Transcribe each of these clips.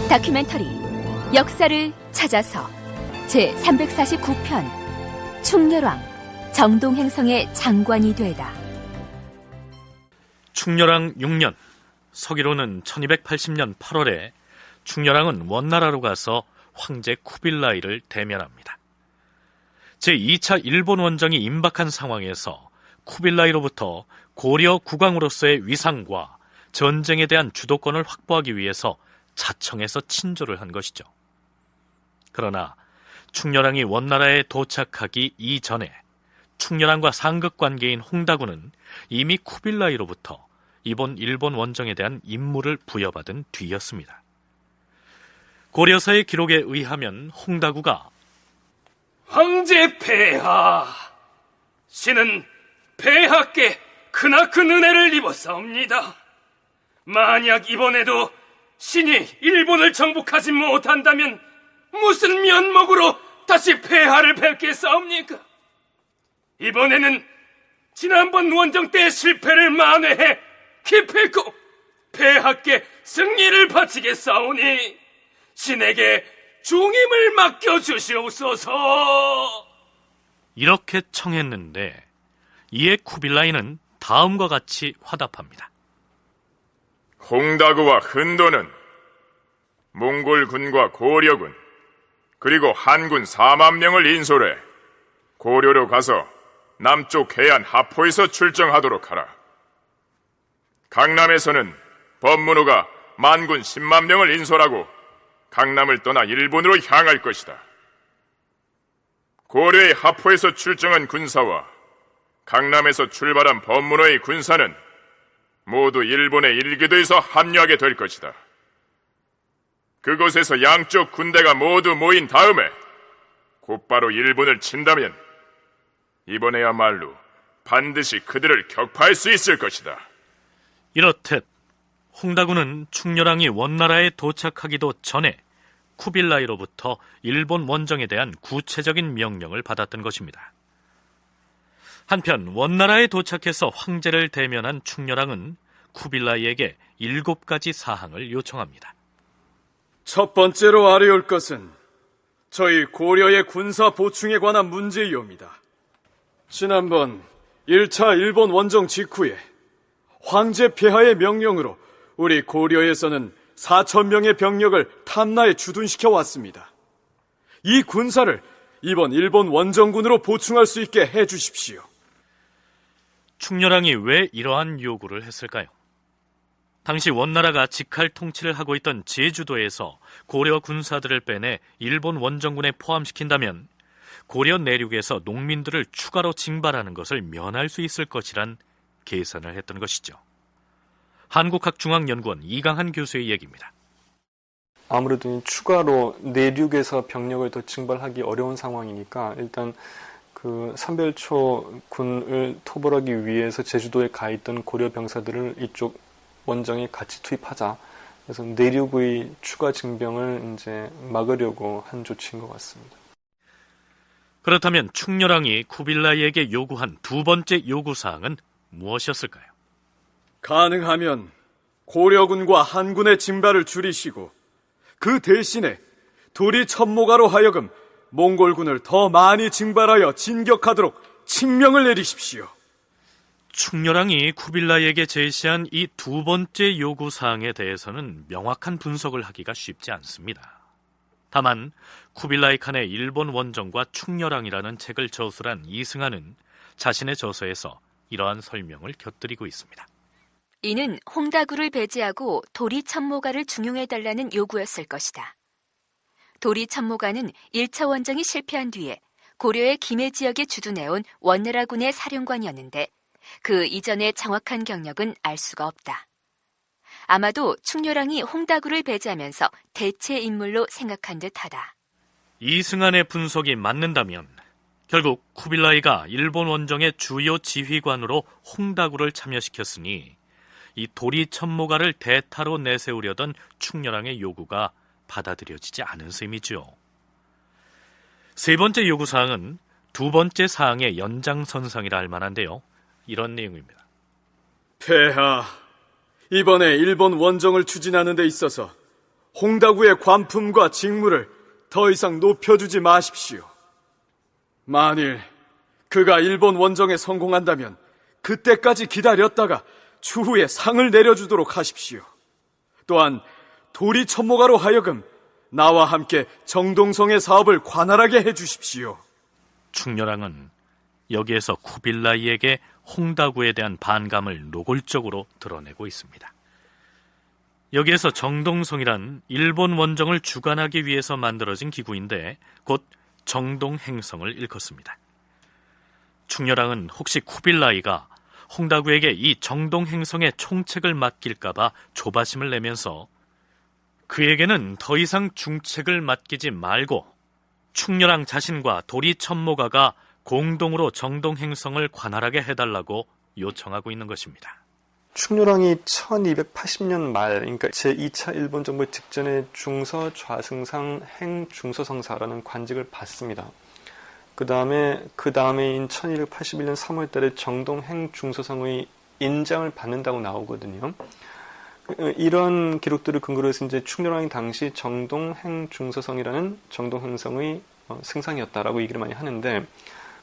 다큐멘터리 역사를 찾아서 제349편 충렬왕 정동행성의 장관이 되다. 충렬왕 6년 서기로는 1280년 8월에 충렬왕은 원나라로 가서 황제 쿠빌라이를 대면합니다. 제2차 일본 원정이 임박한 상황에서 쿠빌라이로부터 고려 국왕으로서의 위상과 전쟁에 대한 주도권을 확보하기 위해서 자청해서 친조를 한 것이죠. 그러나 충렬왕이 원나라에 도착하기 이전에 충렬왕과 상급 관계인 홍다구는 이미 쿠빌라이로부터 이번 일본 원정에 대한 임무를 부여받은 뒤였습니다. 고려사의 기록에 의하면 홍다구가 황제 폐하, 신은 폐하께 크나큰 은혜를 입었사옵니다. 만약 이번에도 신이 일본을 정복하지 못한다면 무슨 면목으로 다시 폐하를 뵙겠사옵니까? 이번에는 지난번 원정 때 실패를 만회해 기필코 폐하께 승리를 바치겠사오니 신에게 중임을 맡겨주시옵소서. 이렇게 청했는데 이에 쿠빌라이는 다음과 같이 화답합니다. 홍다구와 흔도는 몽골군과 고려군 그리고 한군 4만 명을 인솔해 고려로 가서 남쪽 해안 하포에서 출정하도록 하라. 강남에서는 법문호가 만군 10만 명을 인솔하고 강남을 떠나 일본으로 향할 것이다. 고려의 하포에서 출정한 군사와 강남에서 출발한 법문호의 군사는 모두 일본의 일기도에서 합류하게 될 것이다. 그곳에서 양쪽 군대가 모두 모인 다음에 곧바로 일본을 친다면 이번에야말로 반드시 그들을 격파할 수 있을 것이다. 이렇듯 홍다구는 충렬왕이 원나라에 도착하기도 전에 쿠빌라이로부터 일본 원정에 대한 구체적인 명령을 받았던 것입니다. 한편 원나라에 도착해서 황제를 대면한 충렬왕은 쿠빌라이에게 7가지 사항을 요청합니다. 첫 번째로 아뢰올 것은 저희 고려의 군사 보충에 관한 문제이옵니다. 지난번 1차 일본 원정 직후에 황제 폐하의 명령으로 우리 고려에서는 4,000명의 병력을 탐나에 주둔시켜 왔습니다. 이 군사를 이번 일본 원정군으로 보충할 수 있게 해주십시오. 충렬왕이 왜 이러한 요구를 했을까요? 당시 원나라가 직할 통치를 하고 있던 제주도에서 고려 군사들을 빼내 일본 원정군에 포함시킨다면 고려 내륙에서 농민들을 추가로 징발하는 것을 면할 수 있을 것이란 계산을 했던 것이죠. 한국학중앙연구원 이강한 교수의 얘기입니다. 아무래도 추가로 내륙에서 병력을 더 징발하기 어려운 상황이니까 일단 그 삼별초 군을 토벌하기 위해서 제주도에 가 있던 고려 병사들을 이쪽 원정에 같이 투입하자. 그래서 내륙의 추가 징병을 이제 막으려고 한 조치인 것 같습니다. 그렇다면 충렬왕이 쿠빌라이에게 요구한 두 번째 요구사항은 무엇이었을까요? 가능하면 고려군과 한군의 징발을 줄이시고 그 대신에 도리 첩모가로 하여금 몽골군을 더 많이 징발하여 진격하도록 칙명을 내리십시오. 충렬왕이 쿠빌라이에게 제시한 이 두 번째 요구사항에 대해서는 명확한 분석을 하기가 쉽지 않습니다. 다만 쿠빌라이 칸의 일본 원정과 충렬왕이라는 책을 저술한 이승하는 자신의 저서에서 이러한 설명을 곁들이고 있습니다. 이는 홍다구를 배제하고 도리 첩모가를 중용해달라는 요구였을 것이다. 도리 첩모가는 1차 원정이 실패한 뒤에 고려의 김해 지역에 주둔해온 원나라군의 사령관이었는데 그 이전의 정확한 경력은 알 수가 없다. 아마도 충렬왕이 홍다구를 배제하면서 대체 인물로 생각한 듯하다. 이승한의 분석이 맞는다면 결국 쿠빌라이가 일본 원정의 주요 지휘관으로 홍다구를 참여시켰으니 이 도리 첩모가를 대타로 내세우려던 충렬왕의 요구가 받아들여지지 않은 셈이죠. 세 번째 요구사항은 두 번째 사항의 연장선상이라 할 만한데요. 이런 내용입니다. 폐하, 이번에 일본 원정을 추진하는 데 있어서 홍다구의 관품과 직무를 더 이상 높여주지 마십시오. 만일 그가 일본 원정에 성공한다면 그때까지 기다렸다가 추후에 상을 내려주도록 하십시오. 또한 도리 첩모가로 하여금 나와 함께 정동성의 사업을 관할하게 해주십시오. 충렬왕은 여기에서 쿠빌라이에게 홍다구에 대한 반감을 노골적으로 드러내고 있습니다. 여기에서 정동성이란 일본 원정을 주관하기 위해서 만들어진 기구인데 곧 정동행성을 일컫습니다. 충렬왕은 혹시 쿠빌라이가 홍다구에게 이 정동행성의 총책을 맡길까봐 조바심을 내면서 그에게는 더 이상 중책을 맡기지 말고 충렬왕 자신과 도리 첩모가가 공동으로 정동행성을 관할하게 해달라고 요청하고 있는 것입니다. 충렬왕이 1280년 말, 그러니까 제2차 일본 정부 직전에 중서 좌승상 행중서성사라는 관직을 받습니다. 그 다음에인 1281년 3월 달에 정동 행중서성의 인장을 받는다고 나오거든요. 이런 기록들을 근거로 해서 이제 충렬왕이 당시 정동 행중서성이라는 정동행성의 승상이었다라고 얘기를 많이 하는데,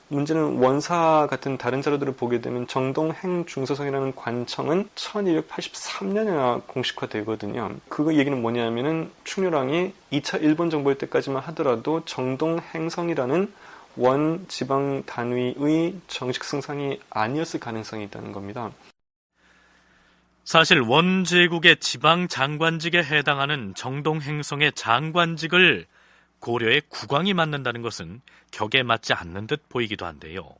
문제는 원사 같은 다른 자료들을 보게 되면 정동행중서성이라는 관청은 1283년에나 공식화되거든요. 그 얘기는 뭐냐면은 충렬왕이 2차 일본 정벌 때까지만 하더라도 정동행성이라는 원 지방 단위의 정식 승상이 아니었을 가능성이 있다는 겁니다. 사실 원제국의 지방 장관직에 해당하는 정동행성의 장관직을 고려의 국왕이 맡는다는 것은 격에 맞지 않는 듯 보이기도 한데요.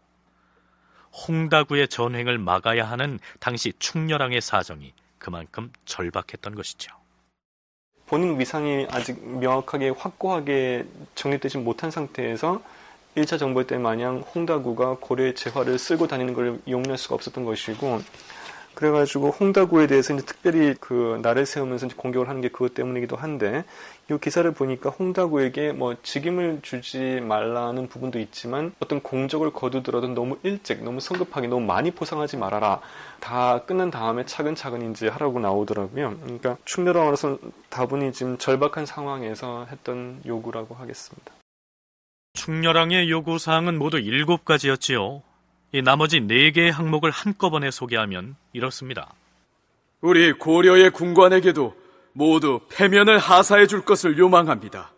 홍다구의 전횡을 막아야 하는 당시 충렬왕의 사정이 그만큼 절박했던 것이죠. 본인 위상이 아직 명확하게 확고하게 정립되지 못한 상태에서 1차 정벌 때 마냥 홍다구가 고려의 재화를 쓸고 다니는 걸 용인할 수가 없었던 것이고, 그래가지고 홍다구에 대해서 이제 특별히 그 날을 세우면서 이제 공격을 하는 게 그것 때문이기도 한데, 이 기사를 보니까 홍다구에게 뭐 직임을 주지 말라는 부분도 있지만 어떤 공적을 거두더라도 너무 일찍, 너무 성급하게, 너무 많이 포상하지 말아라. 다 끝난 다음에 차근차근 이제 하라고 나오더라고요. 그러니까 충렬왕으로서 다분히 지금 절박한 상황에서 했던 요구라고 하겠습니다. 충렬왕의 요구사항은 모두 7가지였지요. 이 나머지 4개의 항목을 한꺼번에 소개하면 이렇습니다. 우리 고려의 군관에게도 모두 패면을 하사해 줄 것을 요망합니다.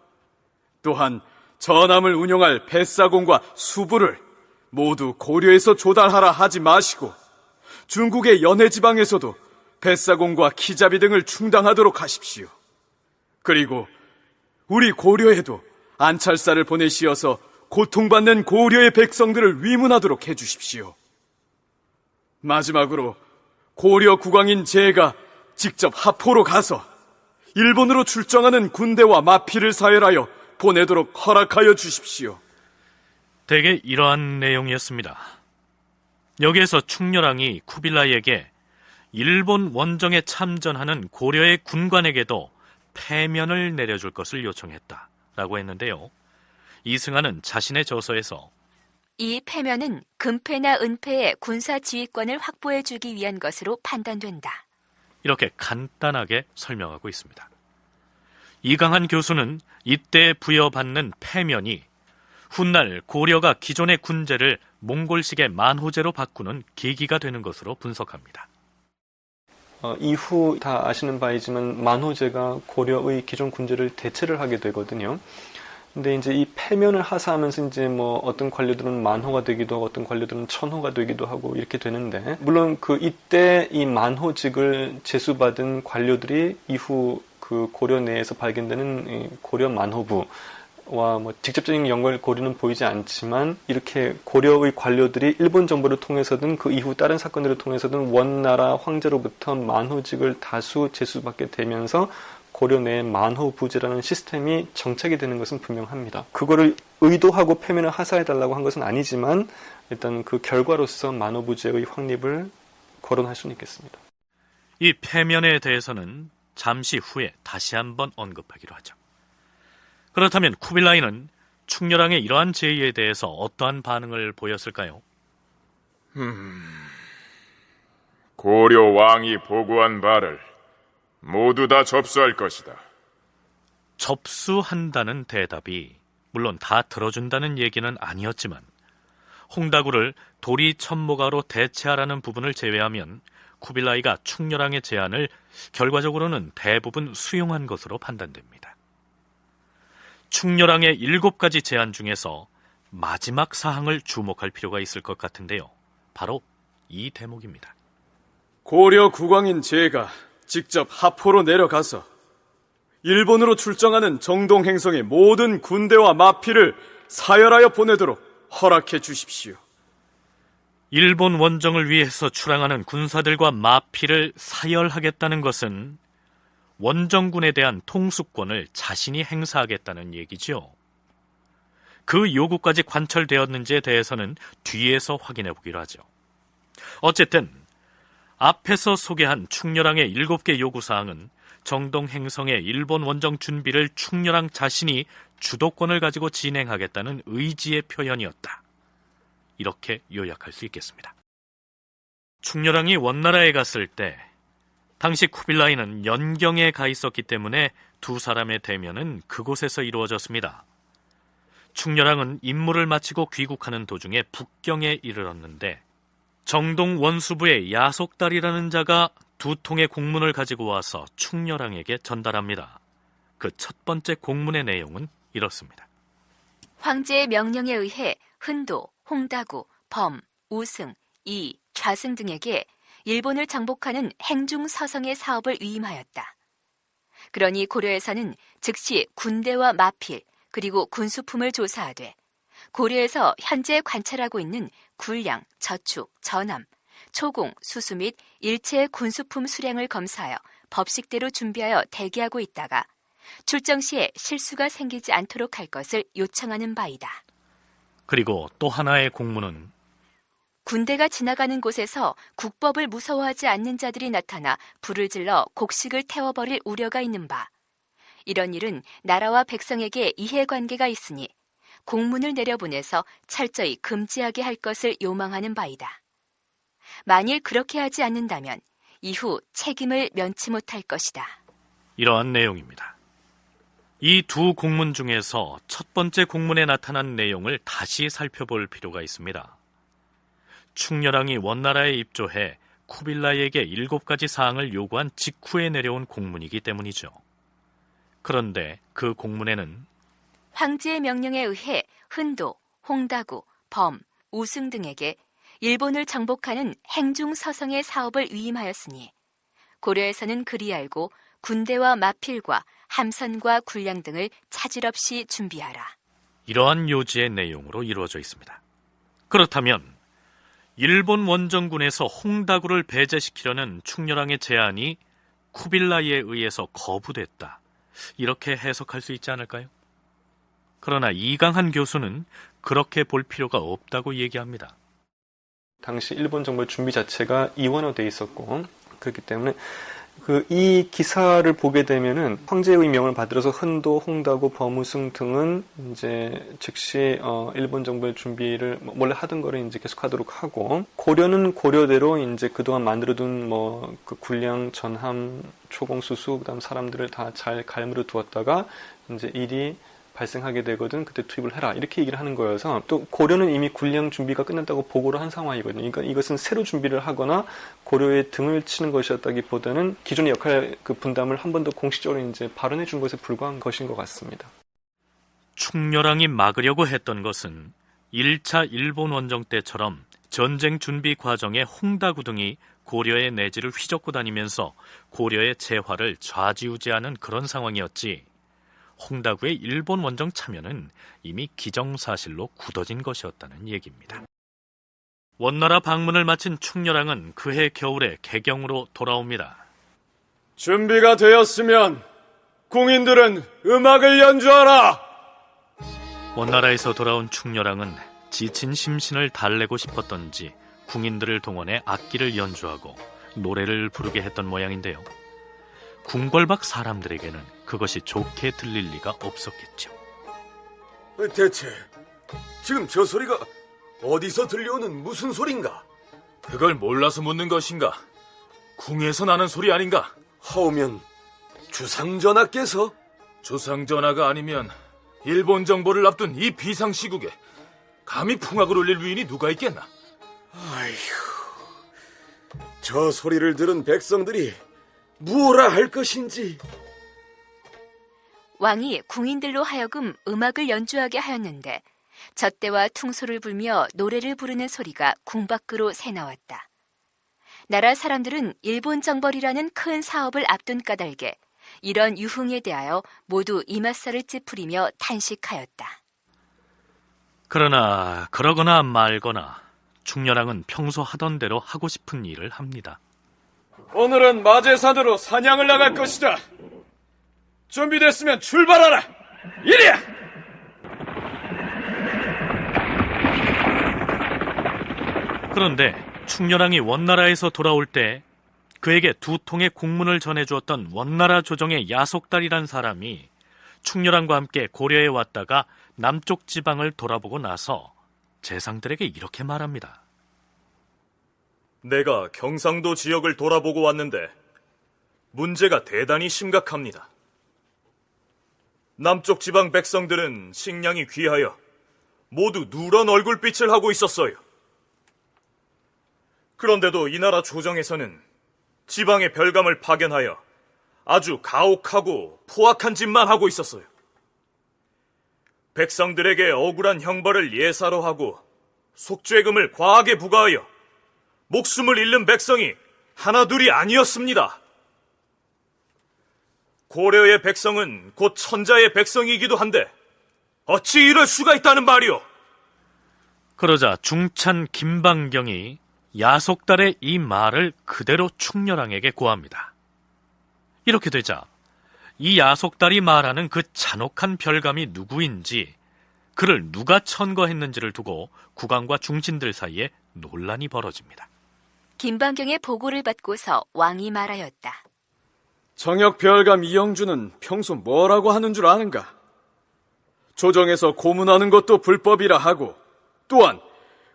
또한 전함을 운영할 뱃사공과 수부를 모두 고려에서 조달하라 하지 마시고, 중국의 연해지방에서도 뱃사공과 키자비 등을 충당하도록 하십시오. 그리고 우리 고려에도 안찰사를 보내시어서 고통받는 고려의 백성들을 위문하도록 해주십시오. 마지막으로 고려 국왕인 제가 직접 하포로 가서 일본으로 출정하는 군대와 마피를 사열하여 보내도록 허락하여 주십시오. 대개 이러한 내용이었습니다. 여기에서 충렬왕이 쿠빌라이에게 일본 원정에 참전하는 고려의 군관에게도 패면을 내려줄 것을 요청했다라고 했는데요. 이승하는 자신의 저서에서 이 패면은 금패나 은패의 군사 지휘권을 확보해주기 위한 것으로 판단된다. 이렇게 간단하게 설명하고 있습니다. 이강한 교수는 이때 부여받는 패면이 훗날 고려가 기존의 군제를 몽골식의 만호제로 바꾸는 계기가 되는 것으로 분석합니다. 이후 다 아시는 바이지만 만호제가 고려의 기존 군제를 대체를 하게 되거든요. 근데 이제 이 패면을 하사하면서 이제 뭐 어떤 관료들은 만호가 되기도 하고 어떤 관료들은 천호가 되기도 하고 이렇게 되는데, 물론 그 이때 이 만호직을 제수받은 관료들이 이후 그 고려 내에서 발견되는 고려 만호부와 뭐 직접적인 연결 고리는 보이지 않지만, 이렇게 고려의 관료들이 일본 정부를 통해서든 그 이후 다른 사건들을 통해서든 원나라 황제로부터 만호직을 다수 제수받게 되면서 고려 내에 만호부제라는 시스템이 정착이 되는 것은 분명합니다. 그거를 의도하고 패면을 하사해달라고 한 것은 아니지만 일단 그 결과로서 만호부제의 확립을 거론할 수는 있겠습니다. 이 패면에 대해서는 잠시 후에 다시 한번 언급하기로 하죠. 그렇다면 쿠빌라이는 충렬왕의 이러한 제의에 대해서 어떠한 반응을 보였을까요? 고려 왕이 보고한 바를 모두 다 접수할 것이다. 접수한다는 대답이 물론 다 들어준다는 얘기는 아니었지만 홍다구를 도리 천모가로 대체하라는 부분을 제외하면 쿠빌라이가 충렬왕의 제안을 결과적으로는 대부분 수용한 것으로 판단됩니다. 충렬왕의 7가지 제안 중에서 마지막 사항을 주목할 필요가 있을 것 같은데요. 바로 이 대목입니다. 고려 국왕인 제가 직접 하포로 내려가서 일본으로 출정하는 정동 행성의 모든 군대와 마피를 사열하여 보내도록 허락해 주십시오. 일본 원정을 위해서 출항하는 군사들과 마피를 사열하겠다는 것은 원정군에 대한 통수권을 자신이 행사하겠다는 얘기지요. 그 요구까지 관철되었는지에 대해서는 뒤에서 확인해 보기로 하죠. 어쨌든 앞에서 소개한 충렬왕의 7개 요구사항은 정동 행성의 일본 원정 준비를 충렬왕 자신이 주도권을 가지고 진행하겠다는 의지의 표현이었다. 이렇게 요약할 수 있겠습니다. 충렬왕이 원나라에 갔을 때 당시 쿠빌라이는 연경에 가 있었기 때문에 두 사람의 대면은 그곳에서 이루어졌습니다. 충렬왕은 임무를 마치고 귀국하는 도중에 북경에 이르렀는데 정동 원수부의 야속달이라는 자가 2통의 공문을 가지고 와서 충렬왕에게 전달합니다. 그 첫 번째 공문의 내용은 이렇습니다. 황제의 명령에 의해 흔도, 홍다구, 범, 우승, 이, 좌승 등에게 일본을 정복하는 행중 서성의 사업을 위임하였다. 그러니 고려에서는 즉시 군대와 마필 그리고 군수품을 조사하되 고려에서 현재 관찰하고 있는 군량, 저축, 전함, 초공, 수수 및 일체의 군수품 수량을 검사하여 법식대로 준비하여 대기하고 있다가 출정 시에 실수가 생기지 않도록 할 것을 요청하는 바이다. 그리고 또 하나의 공문은 군대가 지나가는 곳에서 국법을 무서워하지 않는 자들이 나타나 불을 질러 곡식을 태워버릴 우려가 있는 바. 이런 일은 나라와 백성에게 이해관계가 있으니 공문을 내려보내서 철저히 금지하게 할 것을 요망하는 바이다. 만일 그렇게 하지 않는다면 이후 책임을 면치 못할 것이다. 이러한 내용입니다. 이 두 공문 중에서 첫 번째 공문에 나타난 내용을 다시 살펴볼 필요가 있습니다. 충렬왕이 원나라에 입조해 쿠빌라이에게 7가지 사항을 요구한 직후에 내려온 공문이기 때문이죠. 그런데 그 공문에는 황제의 명령에 의해 흔도, 홍다구, 범, 우승 등에게 일본을 정복하는 행중 서성의 사업을 위임하였으니 고려에서는 그리 알고 군대와 마필과 함선과 군량 등을 차질 없이 준비하라. 이러한 요지의 내용으로 이루어져 있습니다. 그렇다면 일본 원정군에서 홍다구를 배제시키려는 충렬왕의 제안이 쿠빌라이에 의해서 거부됐다. 이렇게 해석할 수 있지 않을까요? 그러나 이강한 교수는 그렇게 볼 필요가 없다고 얘기합니다. 당시 일본 정부의 준비 자체가 이원화되어 있었고 그렇기 때문에 이 기사를 보게 되면은 황제의 명을 받들어서 흔도, 홍다구, 범우승 등은 이제 즉시 일본 정부의 준비를 원래 하던 거를 이제 계속하도록 하고 고려는 고려대로 이제 그동안 만들어둔 그 군량, 전함, 초공수수 그다음 사람들을 다 잘 갈무려 두었다가 이제 일이 발생하게 되거든 그때 투입을 해라 이렇게 얘기를 하는 거여서 또 고려는 이미 군량 준비가 끝났다고 보고를 한 상황이거든요. 그러니까 이것은 새로 준비를 하거나 고려의 등을 치는 것이었다기보다는 기존의 역할 분담을 한 번 더 공식적으로 이제 발언해 준 것에 불과한 것인 것 같습니다. 충렬왕이 막으려고 했던 것은 1차 일본 원정 때처럼 전쟁 준비 과정에 홍다구 등이 고려의 내지를 휘젓고 다니면서 고려의 재화를 좌지우지하는 그런 상황이었지 홍다구의 일본 원정 참여는 이미 기정사실로 굳어진 것이었다는 얘기입니다. 원나라 방문을 마친 충렬왕은 그해 겨울에 개경으로 돌아옵니다. 준비가 되었으면 궁인들은 음악을 연주하라! 원나라에서 돌아온 충렬왕은 지친 심신을 달래고 싶었던지 궁인들을 동원해 악기를 연주하고 노래를 부르게 했던 모양인데요. 궁궐 밖 사람들에게는 그것이 좋게 들릴 리가 없었겠죠. 대체 지금 저 소리가 어디서 들려오는 무슨 소린가? 그걸 몰라서 묻는 것인가? 궁에서 나는 소리 아닌가? 하오면 주상전하께서 조상 전하가 아니면 일본 정보를 앞둔 이 비상시국에 감히 풍악을 울릴 위인이 누가 있겠나? 저 소리를 들은 백성들이 무엇라 할 것인지. 왕이 궁인들로 하여금 음악을 연주하게 하였는데 젖대와 퉁소를 불며 노래를 부르는 소리가 궁 밖으로 새나왔다. 나라 사람들은 일본 정벌이라는 큰 사업을 앞둔 까닭에 이런 유흥에 대하여 모두 이맛살을 찌푸리며 탄식하였다. 그러나 그러거나 말거나 충렬왕은 평소 하던 대로 하고 싶은 일을 합니다. 오늘은 마제산으로 사냥을 나갈 것이다. 준비됐으면 출발하라. 이리야! 그런데 충렬왕이 원나라에서 돌아올 때 그에게 2통의 공문을 전해주었던 원나라 조정의 야속달이란 사람이 충렬왕과 함께 고려에 왔다가 남쪽 지방을 돌아보고 나서 재상들에게 이렇게 말합니다. 내가 경상도 지역을 돌아보고 왔는데 문제가 대단히 심각합니다. 남쪽 지방 백성들은 식량이 귀하여 모두 누런 얼굴빛을 하고 있었어요. 그런데도 이 나라 조정에서는 지방의 별감을 파견하여 아주 가혹하고 포악한 짓만 하고 있었어요. 백성들에게 억울한 형벌을 예사로 하고 속죄금을 과하게 부과하여 목숨을 잃는 백성이 하나둘이 아니었습니다. 고려의 백성은 곧 천자의 백성이기도 한데 어찌 이럴 수가 있다는 말이오? 그러자 중찬 김방경이 야속달의 이 말을 그대로 충렬왕에게 고합니다. 이렇게 되자 이 야속달이 말하는 그 잔혹한 별감이 누구인지, 그를 누가 천거했는지를 두고 국왕과 중신들 사이에 논란이 벌어집니다. 김방경의 보고를 받고서 왕이 말하였다. 정역 별감 이영주는 평소 뭐라고 하는 줄 아는가? 조정에서 고문하는 것도 불법이라 하고 또한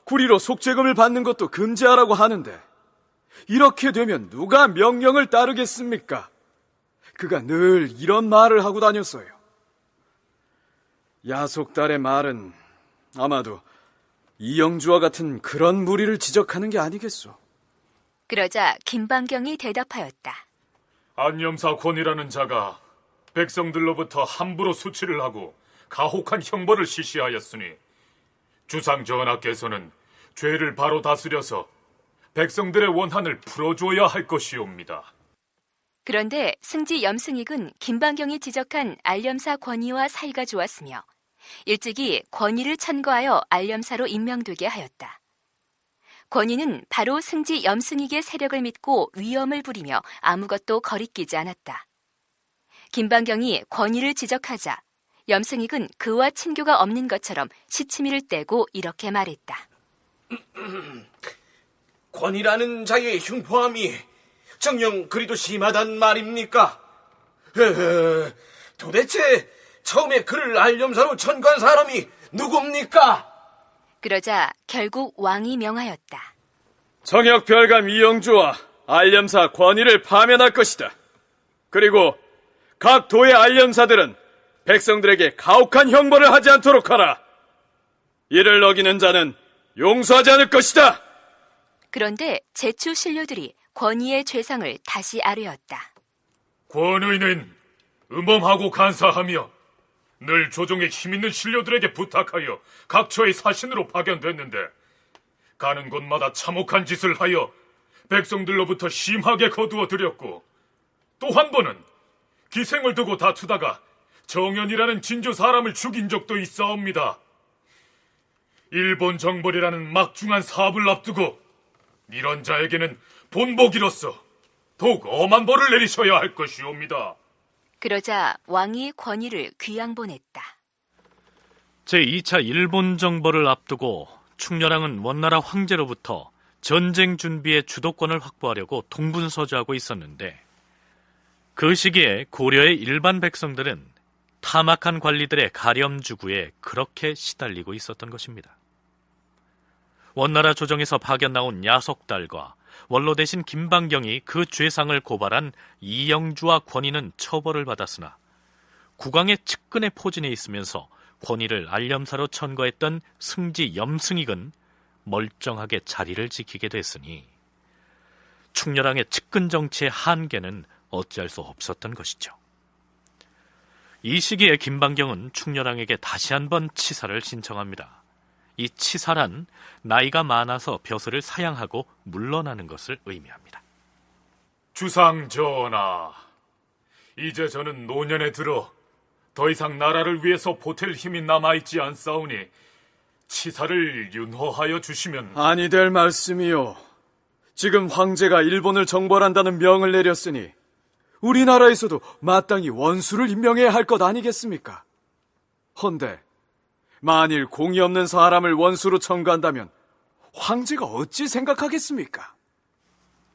구리로 속죄금을 받는 것도 금지하라고 하는데 이렇게 되면 누가 명령을 따르겠습니까? 그가 늘 이런 말을 하고 다녔어요. 야속달의 말은 아마도 이영주와 같은 그런 무리를 지적하는 게 아니겠소. 그러자 김방경이 대답하였다. 안염사 권이라는 자가 백성들로부터 함부로 수치를 하고 가혹한 형벌을 실시하였으니 주상 전하께서는 죄를 바로 다스려서 백성들의 원한을 풀어줘야 할 것이옵니다. 그런데 승지 염승익은 김방경이 지적한 알렴사 권위와 사이가 좋았으며 일찍이 권위를 천거하여 알렴사로 임명되게 하였다. 권위는 바로 승지 염승익의 세력을 믿고 위엄을 부리며 아무것도 거리끼지 않았다. 김방경이 권위를 지적하자 염승익은 그와 친교가 없는 것처럼 시치미를 떼고 이렇게 말했다. 권이라는 자의 흉포함이 정녕 그리도 심하단 말입니까? 도대체 처음에 그를 알렴사로 천거한 사람이 누굽니까? 그러자 결국 왕이 명하였다. 정역 별감 이영주와 알렴사 권위를 파면할 것이다. 그리고 각 도의 알렴사들은 백성들에게 가혹한 형벌을 하지 않도록 하라. 이를 어기는 자는 용서하지 않을 것이다. 그런데 제추 신료들이 권위의 죄상을 다시 아뢰었다. 권의는 음험하고 간사하며 늘 조정의 힘있는 신료들에게 부탁하여 각처의 사신으로 파견됐는데 가는 곳마다 참혹한 짓을 하여 백성들로부터 심하게 거두어 들였고 또 한 번은 기생을 두고 다투다가 정연이라는 진주 사람을 죽인 적도 있사옵니다. 일본 정벌이라는 막중한 사업을 앞두고 이런 자에게는 본보기로서 더욱 엄한 벌을 내리셔야 할 것이옵니다. 그러자 왕이 권위를 귀양보냈다. 제2차 일본 정벌을 앞두고 충렬왕은 원나라 황제로부터 전쟁 준비의 주도권을 확보하려고 동분서주하고 있었는데 그 시기에 고려의 일반 백성들은 타막한 관리들의 가렴주구에 그렇게 시달리고 있었던 것입니다. 원나라 조정에서 파견 나온 야속달과 원로 대신 김방경이 그 죄상을 고발한 이영주와 권위는 처벌을 받았으나 국왕의 측근에 포진해 있으면서 권위를 알렴사로 천거했던 승지 염승익은 멀쩡하게 자리를 지키게 됐으니 충렬왕의 측근 정치의 한계는 어찌할 수 없었던 것이죠. 이 시기에 김방경은 충렬왕에게 다시 한번 치사를 신청합니다. 이 치사란 나이가 많아서 벼슬을 사양하고 물러나는 것을 의미합니다. 주상 전하, 이제 저는 노년에 들어 더 이상 나라를 위해서 보탤 힘이 남아있지 않사오니 치사를 윤허하여 주시면. 아니 될 말씀이요. 지금 황제가 일본을 정벌한다는 명을 내렸으니 우리나라에서도 마땅히 원수를 임명해야 할 것 아니겠습니까? 헌데 만일 공이 없는 사람을 원수로 청구한다면 황제가 어찌 생각하겠습니까?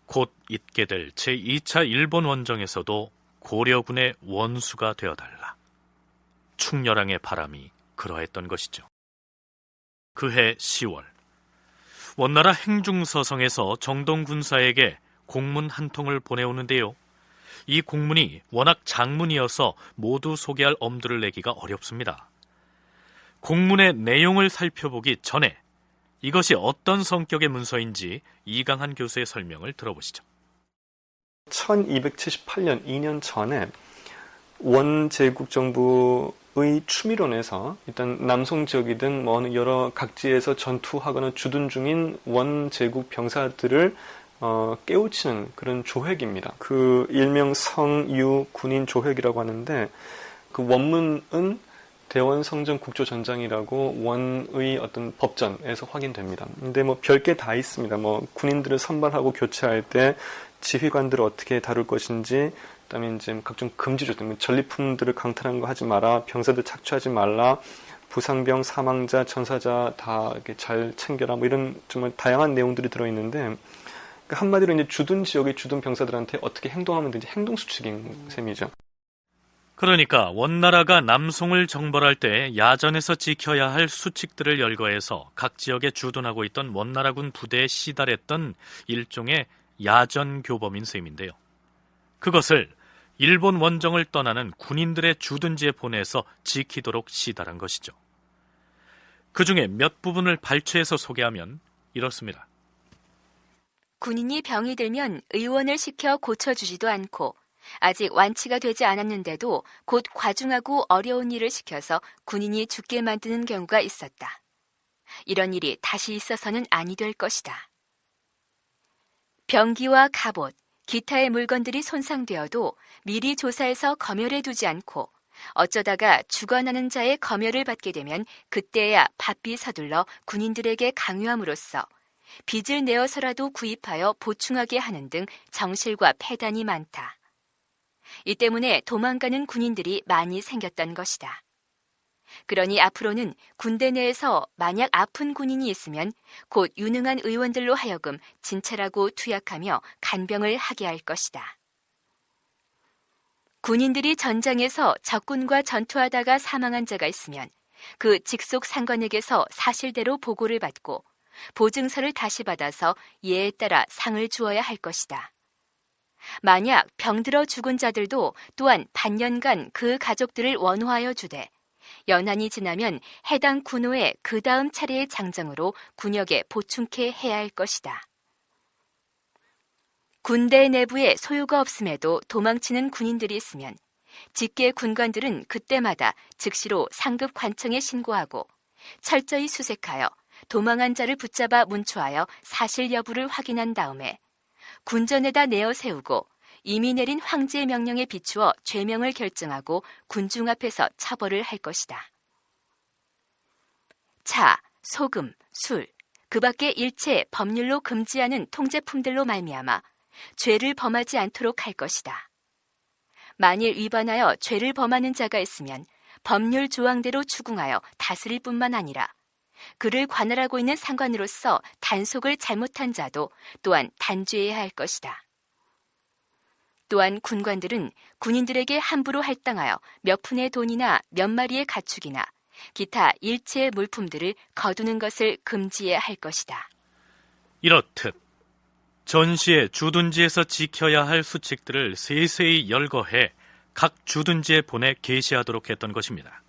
곧 있게 될 제2차 일본 원정에서도 고려군의 원수가 되어달라. 충렬왕의 바람이 그러했던 것이죠. 그해 10월, 원나라 행중서성에서 정동군사에게 공문 한 통을 보내오는데요. 이 공문이 워낙 장문이어서 모두 소개할 엄두를 내기가 어렵습니다. 공문의 내용을 살펴보기 전에 이것이 어떤 성격의 문서인지 이강한 교수의 설명을 들어보시죠. 1278년 2년 전에 원제국 정부의 추미론에서 일단 남송 지역이든 여러 각지에서 전투하거나 주둔 중인 원제국 병사들을 깨우치는 그런 조획입니다. 그 일명 성유 군인 조획이라고 하는데 그 원문은 대원성전 국조전장이라고 원의 어떤 법전에서 확인됩니다. 근데 별게 다 있습니다. 군인들을 선발하고 교체할 때 지휘관들을 어떻게 다룰 것인지, 그다음에 이제 각종 금지조들, 전리품들을 강탈하는 거 하지 마라, 병사들 착취하지 말라, 부상병, 사망자, 전사자 다 이렇게 잘 챙겨라, 이런 정말 다양한 내용들이 들어있는데, 한마디로 이제 주둔 지역의 주둔 병사들한테 어떻게 행동하면 되는지 행동 수칙인 셈이죠. 그러니까 원나라가 남송을 정벌할 때 야전에서 지켜야 할 수칙들을 열거해서 각 지역에 주둔하고 있던 원나라군 부대에 시달했던 일종의 야전 교범인 셈인데요. 그것을 일본 원정을 떠나는 군인들의 주둔지에 보내서 지키도록 시달한 것이죠. 그 중에 몇 부분을 발췌해서 소개하면 이렇습니다. 군인이 병이 들면 의원을 시켜 고쳐주지도 않고 아직 완치가 되지 않았는데도 곧 과중하고 어려운 일을 시켜서 군인이 죽게 만드는 경우가 있었다. 이런 일이 다시 있어서는 아니 될 것이다. 병기와 갑옷, 기타의 물건들이 손상되어도 미리 조사해서 검열해 두지 않고 어쩌다가 죽어나는 자의 검열을 받게 되면 그때야 바삐 서둘러 군인들에게 강요함으로써 빚을 내어서라도 구입하여 보충하게 하는 등 정실과 패단이 많다. 이 때문에 도망가는 군인들이 많이 생겼던 것이다. 그러니 앞으로는 군대 내에서 만약 아픈 군인이 있으면 곧 유능한 의원들로 하여금 진찰하고 투약하며 간병을 하게 할 것이다. 군인들이 전장에서 적군과 전투하다가 사망한 자가 있으면 그 직속 상관에게서 사실대로 보고를 받고 보증서를 다시 받아서 예에 따라 상을 주어야 할 것이다. 만약 병들어 죽은 자들도 또한 반년간 그 가족들을 원호하여 주되 연한이 지나면 해당 군호의 그 다음 차례의 장정으로 군역에 보충케 해야 할 것이다. 군대 내부에 소유가 없음에도 도망치는 군인들이 있으면 직계 군관들은 그때마다 즉시로 상급 관청에 신고하고 철저히 수색하여 도망한 자를 붙잡아 문초하여 사실 여부를 확인한 다음에 군전에다 내어 세우고 이미 내린 황제의 명령에 비추어 죄명을 결정하고 군중 앞에서 처벌을 할 것이다. 차, 소금, 술, 그 밖에 일체 법률로 금지하는 통제품들로 말미암아 죄를 범하지 않도록 할 것이다. 만일 위반하여 죄를 범하는 자가 있으면 법률 조항대로 추궁하여 다스릴 뿐만 아니라 그를 관할하고 있는 상관으로서 단속을 잘못한 자도 또한 단죄해야 할 것이다. 또한 군관들은 군인들에게 함부로 할당하여 몇 푼의 돈이나 몇 마리의 가축이나 기타 일체의 물품들을 거두는 것을 금지해야 할 것이다. 이렇듯 전시의 주둔지에서 지켜야 할 수칙들을 세세히 열거해 각 주둔지에 보내 게시하도록 했던 것입니다.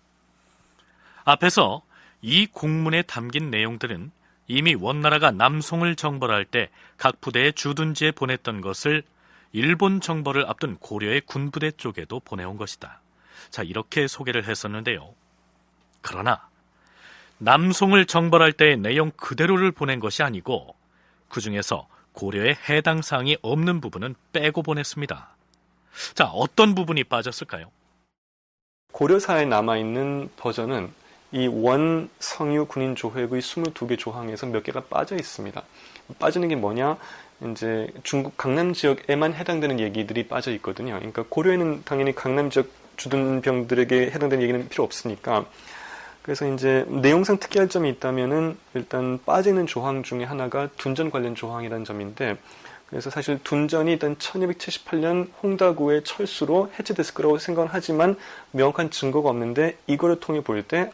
앞에서 이 공문에 담긴 내용들은 이미 원나라가 남송을 정벌할 때 각 부대의 주둔지에 보냈던 것을 일본 정벌을 앞둔 고려의 군부대 쪽에도 보내온 것이다. 자, 이렇게 소개를 했었는데요. 그러나 남송을 정벌할 때의 내용 그대로를 보낸 것이 아니고 그 중에서 고려의 해당 사항이 없는 부분은 빼고 보냈습니다. 자, 어떤 부분이 빠졌을까요? 고려사에 남아있는 버전은 이 원 성유 군인 조획의 22개 조항에서 몇 개가 빠져 있습니다. 빠지는 게 뭐냐? 이제 중국 강남 지역에만 해당되는 얘기들이 빠져 있거든요. 그러니까 고려에는 당연히 강남 지역 주둔병들에게 해당되는 얘기는 필요 없으니까. 그래서 이제 내용상 특이할 점이 있다면은 일단 빠지는 조항 중에 하나가 둔전 관련 조항이라는 점인데, 그래서 사실 둔전이 일단 1278년 홍다구의 철수로 해체됐을 거라고 생각은 하지만 명확한 증거가 없는데, 이거를 통해 볼 때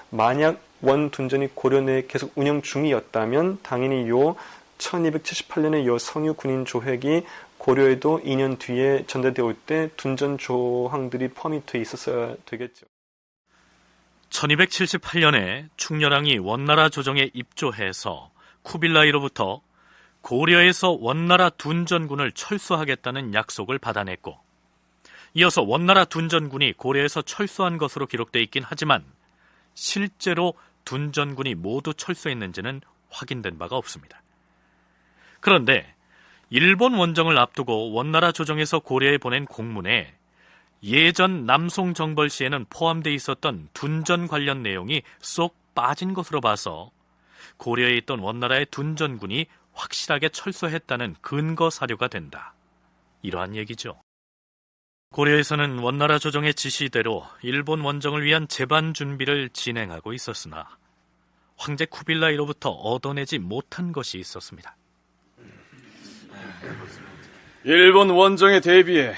만약 원 둔전이 고려 내에 계속 운영 중이었다면 당연히 요 1278년의 요 성유 군인 조획이 고려에도 2년 뒤에 전달되어 올 때 둔전 조항들이 포함이 돼 있었어야 되겠죠. 1278년에 충렬왕이 원나라 조정에 입조해서 쿠빌라이로부터 고려에서 원나라 둔전군을 철수하겠다는 약속을 받아냈고, 이어서 원나라 둔전군이 고려에서 철수한 것으로 기록되어 있긴 하지만 실제로 둔전군이 모두 철수했는지는 확인된 바가 없습니다. 그런데 일본 원정을 앞두고 원나라 조정에서 고려에 보낸 공문에 예전 남송 정벌 시에는 포함되어 있었던 둔전 관련 내용이 쏙 빠진 것으로 봐서 고려에 있던 원나라의 둔전군이 확실하게 철수했다는 근거 사료가 된다. 이러한 얘기죠. 고려에서는 원나라 조정의 지시대로 일본 원정을 위한 재반 준비를 진행하고 있었으나 황제 쿠빌라이로부터 얻어내지 못한 것이 있었습니다. 일본 원정에 대비해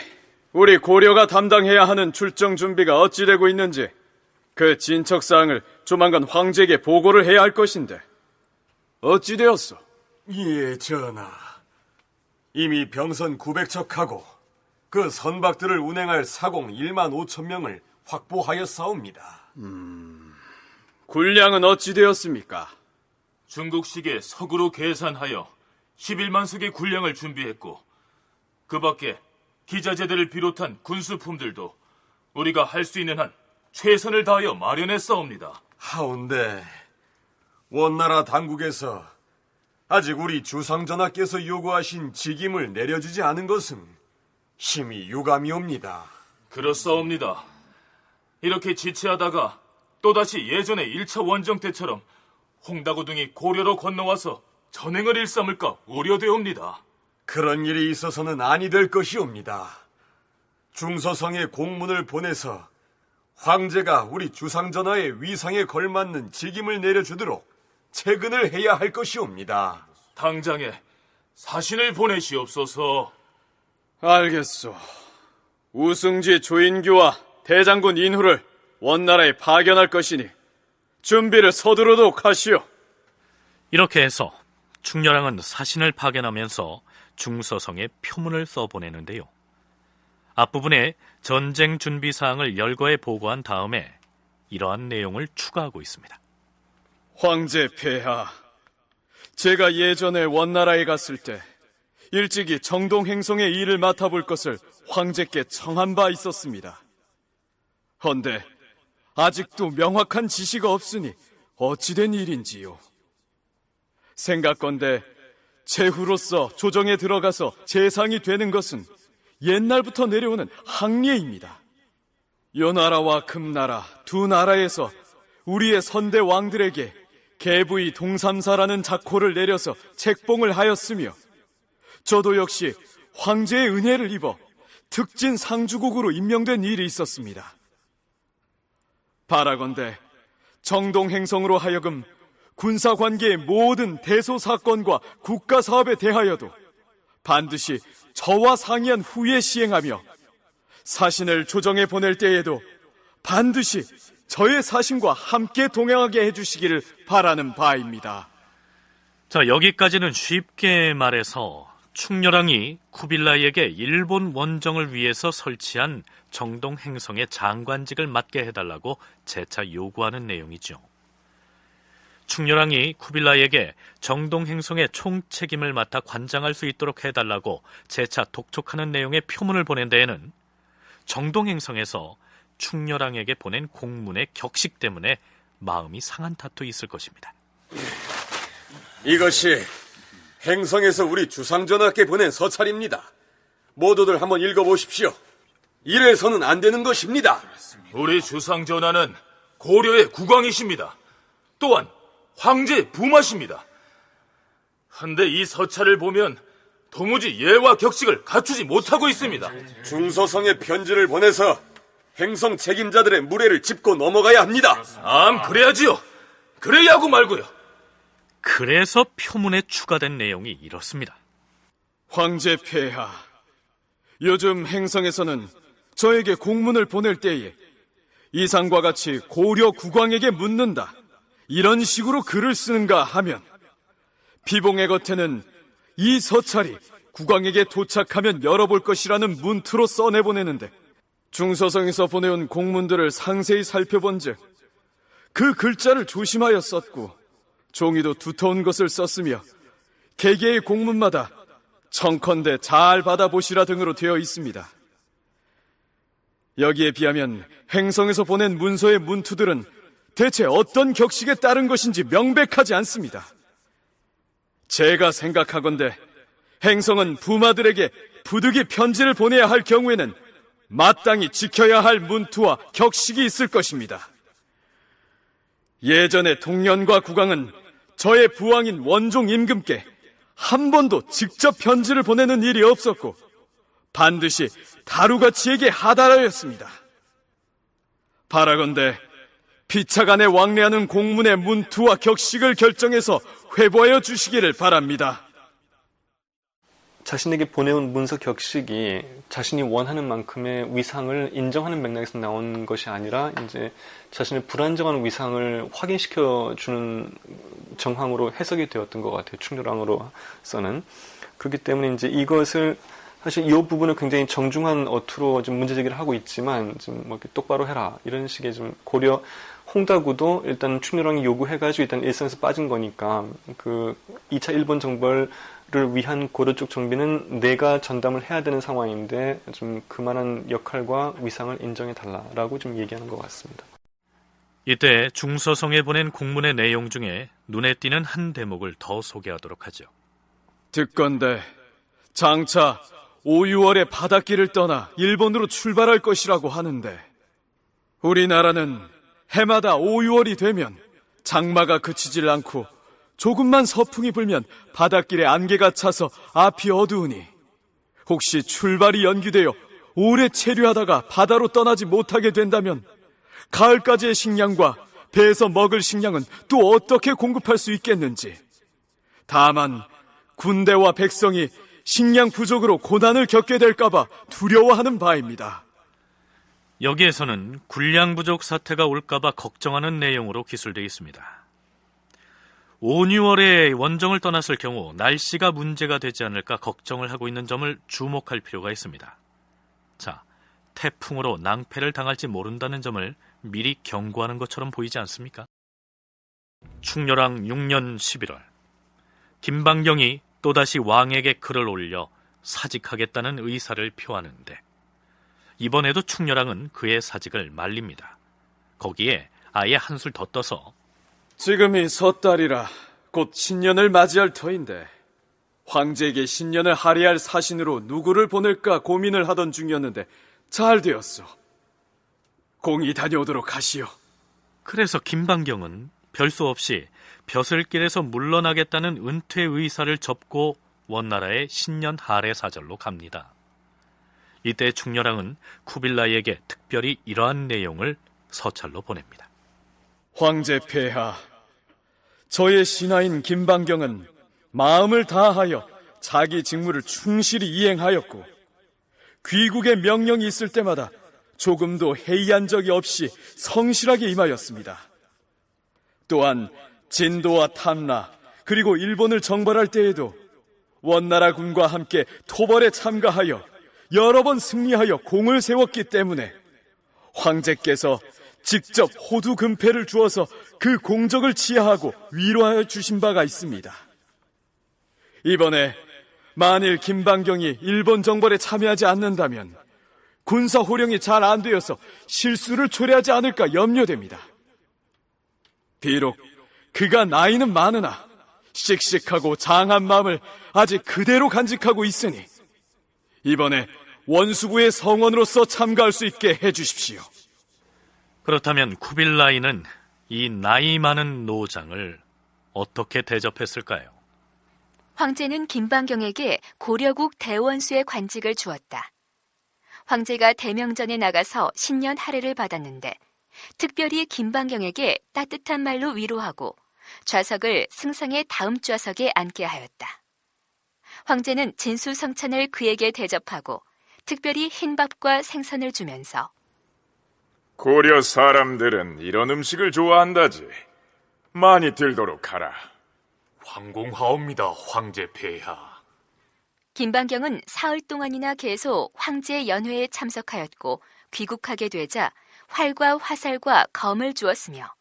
우리 고려가 담당해야 하는 출정 준비가 어찌 되고 있는지 그 진척사항을 조만간 황제에게 보고를 해야 할 것인데 어찌 되었소? 예, 전하. 이미 병선 900척하고 그 선박들을 운행할 사공 1만 5천 명을 확보하였사옵니다. 군량은 어찌 되었습니까? 중국식의 석으로 계산하여 11만 석의 군량을 준비했고, 그 밖에 기자재들을 비롯한 군수품들도 우리가 할 수 있는 한 최선을 다하여 마련했사옵니다. 하온데 원나라 당국에서 아직 우리 주상전하께서 요구하신 직임을 내려주지 않은 것은 심히 유감이옵니다. 그렇사옵니다. 이렇게 지체하다가 또다시 예전의 1차 원정 때처럼 홍다구 등이 고려로 건너와서 전행을 일삼을까 우려되옵니다. 그런 일이 있어서는 아니 될 것이옵니다. 중서성에 공문을 보내서 황제가 우리 주상전하의 위상에 걸맞는 직임을 내려주도록 체근을 해야 할 것이옵니다. 당장에 사신을 보내시옵소서. 알겠소. 우승지 조인규와 대장군 인후를 원나라에 파견할 것이니 준비를 서두르도록 하시오. 이렇게 해서 충렬왕은 사신을 파견하면서 중서성에 표문을 써보내는데요. 앞부분에 전쟁 준비 사항을 열거해 보고한 다음에 이러한 내용을 추가하고 있습니다. 황제 폐하, 제가 예전에 원나라에 갔을 때 일찍이 정동행성의 일을 맡아볼 것을 황제께 청한 바 있었습니다. 헌데 아직도 명확한 지시가 없으니 어찌된 일인지요. 생각건대 제후로서 조정에 들어가서 재상이 되는 것은 옛날부터 내려오는 항례입니다. 요나라와 금나라 두 나라에서 우리의 선대 왕들에게 계부의 동삼사라는 작호를 내려서 책봉을 하였으며, 저도 역시 황제의 은혜를 입어 특진 상주국으로 임명된 일이 있었습니다. 바라건대 정동행성으로 하여금 군사관계의 모든 대소사건과 국가사업에 대하여도 반드시 저와 상의한 후에 시행하며, 사신을 조정에 보낼 때에도 반드시 저의 사신과 함께 동행하게 해주시기를 바라는 바입니다. 자, 여기까지는 쉽게 말해서 충렬왕이 쿠빌라이에게 일본 원정을 위해서 설치한 정동 행성의 장관직을 맡게 해달라고 재차 요구하는 내용이죠. 충렬왕이 쿠빌라이에게 정동 행성의 총책임을 맡아 관장할 수 있도록 해달라고 재차 독촉하는 내용의 표문을 보낸 데에는 정동 행성에서 충렬왕에게 보낸 공문의 격식 때문에 마음이 상한 탓도 있을 것입니다. 이것이 행성에서 우리 주상전하께 보낸 서찰입니다. 모두들 한번 읽어보십시오. 이래서는 안 되는 것입니다. 우리 주상전하는 고려의 국왕이십니다. 또한 황제의 부마십니다. 한데 이 서찰을 보면 도무지 예와 격식을 갖추지 못하고 있습니다. 중서성에 편지를 보내서 행성 책임자들의 무례를 짚고 넘어가야 합니다. 그래야지요. 그래야 하고 말고요. 그래서 표문에 추가된 내용이 이렇습니다. 황제 폐하, 요즘 행성에서는 저에게 공문을 보낼 때에 이상과 같이 고려 국왕에게 묻는다, 이런 식으로 글을 쓰는가 하면 비봉의 겉에는 이 서찰이 국왕에게 도착하면 열어볼 것이라는 문투로 써내보내는데, 중서성에서 보내온 공문들을 상세히 살펴본즉 그 글자를 조심하여 썼고 종이도 두터운 것을 썼으며 개개의 공문마다 청컨대 잘 받아보시라 등으로 되어 있습니다. 여기에 비하면 행성에서 보낸 문서의 문투들은 대체 어떤 격식에 따른 것인지 명백하지 않습니다. 제가 생각하건대 행성은 부마들에게 부득이 편지를 보내야 할 경우에는 마땅히 지켜야 할 문투와 격식이 있을 것입니다. 예전에 동년과 국왕은 저의 부왕인 원종 임금께 한 번도 직접 편지를 보내는 일이 없었고 반드시 다루가치에게 하달하였습니다. 바라건대 피차간에 왕래하는 공문의 문투와 격식을 결정해서 회부하여 주시기를 바랍니다. 자신에게 보내온 문서 격식이 자신이 원하는 만큼의 위상을 인정하는 맥락에서 나온 것이 아니라 이제 자신의 불안정한 위상을 확인시켜주는 정황으로 해석이 되었던 것 같아요. 충렬왕으로서는. 그렇기 때문에 이제 이것을 사실 이 부분을 굉장히 정중한 어투로 좀 문제제기를 하고 있지만 좀 뭐 이렇게 똑바로 해라 이런 식의 좀 고려 홍다구도 일단 충렬왕이 요구해가지고 일단 일선에서 빠진 거니까 그 2차 일본 정벌 를 위한 고려 쪽 정비는 내가 전담을 해야 되는 상황인데 좀 그만한 역할과 위상을 인정해달라라고 좀 얘기하는 것 같습니다. 이때 중서성에 보낸 공문의 내용 중에 눈에 띄는 한 대목을 더 소개하도록 하죠. 듣건대 장차 5, 6월에 바닷길을 떠나 일본으로 출발할 것이라고 하는데 우리나라는 해마다 5, 6월이 되면 장마가 그치질 않고 조금만 서풍이 불면 바닷길에 안개가 차서 앞이 어두우니 혹시 출발이 연기되어 오래 체류하다가 바다로 떠나지 못하게 된다면 가을까지의 식량과 배에서 먹을 식량은 또 어떻게 공급할 수 있겠는지, 다만 군대와 백성이 식량 부족으로 고난을 겪게 될까봐 두려워하는 바입니다. 여기에서는 군량 부족 사태가 올까봐 걱정하는 내용으로 기술되어 있습니다. 5, 6월에 원정을 떠났을 경우 날씨가 문제가 되지 않을까 걱정을 하고 있는 점을 주목할 필요가 있습니다. 자, 태풍으로 낭패를 당할지 모른다는 점을 미리 경고하는 것처럼 보이지 않습니까? 충렬왕 6년 11월, 김방경이 또다시 왕에게 글을 올려 사직하겠다는 의사를 표하는데 이번에도 충렬왕은 그의 사직을 말립니다. 거기에 아예 한술 더 떠서 지금이 섣달이라 곧 신년을 맞이할 터인데 황제에게 신년을 할애할 사신으로 누구를 보낼까 고민을 하던 중이었는데 잘 되었소. 공이 다녀오도록 하시오. 그래서 김방경은 별수 없이 벼슬길에서 물러나겠다는 은퇴 의사를 접고 원나라의 신년 할애 사절로 갑니다. 이때 충렬왕은 쿠빌라이에게 특별히 이러한 내용을 서찰로 보냅니다. 황제 폐하, 저의 신하인 김방경은 마음을 다하여 자기 직무를 충실히 이행하였고 귀국의 명령이 있을 때마다 조금도 해이한 적이 없이 성실하게 임하였습니다. 또한 진도와 탐라 그리고 일본을 정벌할 때에도 원나라 군과 함께 토벌에 참가하여 여러 번 승리하여 공을 세웠기 때문에 황제께서 직접 호두 금패를 주어서 그 공적을 치하하고 위로하여 주신 바가 있습니다. 이번에 만일 김방경이 일본 정벌에 참여하지 않는다면 군사 호령이 잘 안 되어서 실수를 초래하지 않을까 염려됩니다. 비록 그가 나이는 많으나 씩씩하고 장한 마음을 아직 그대로 간직하고 있으니 이번에 원수부의 성원으로서 참가할 수 있게 해주십시오. 그렇다면 쿠빌라이는 이 나이 많은 노장을 어떻게 대접했을까요? 황제는 김방경에게 고려국 대원수의 관직을 주었다. 황제가 대명전에 나가서 신년 할애를 받았는데 특별히 김방경에게 따뜻한 말로 위로하고 좌석을 승상의 다음 좌석에 앉게 하였다. 황제는 진수성찬을 그에게 대접하고 특별히 흰밥과 생선을 주면서 고려 사람들은 이런 음식을 좋아한다지. 많이 들도록 하라. 황공하옵니다, 황제 폐하. 김방경은 사흘 동안이나 계속 황제 연회에 참석하였고 귀국하게 되자 활과 화살과 검을 주었으며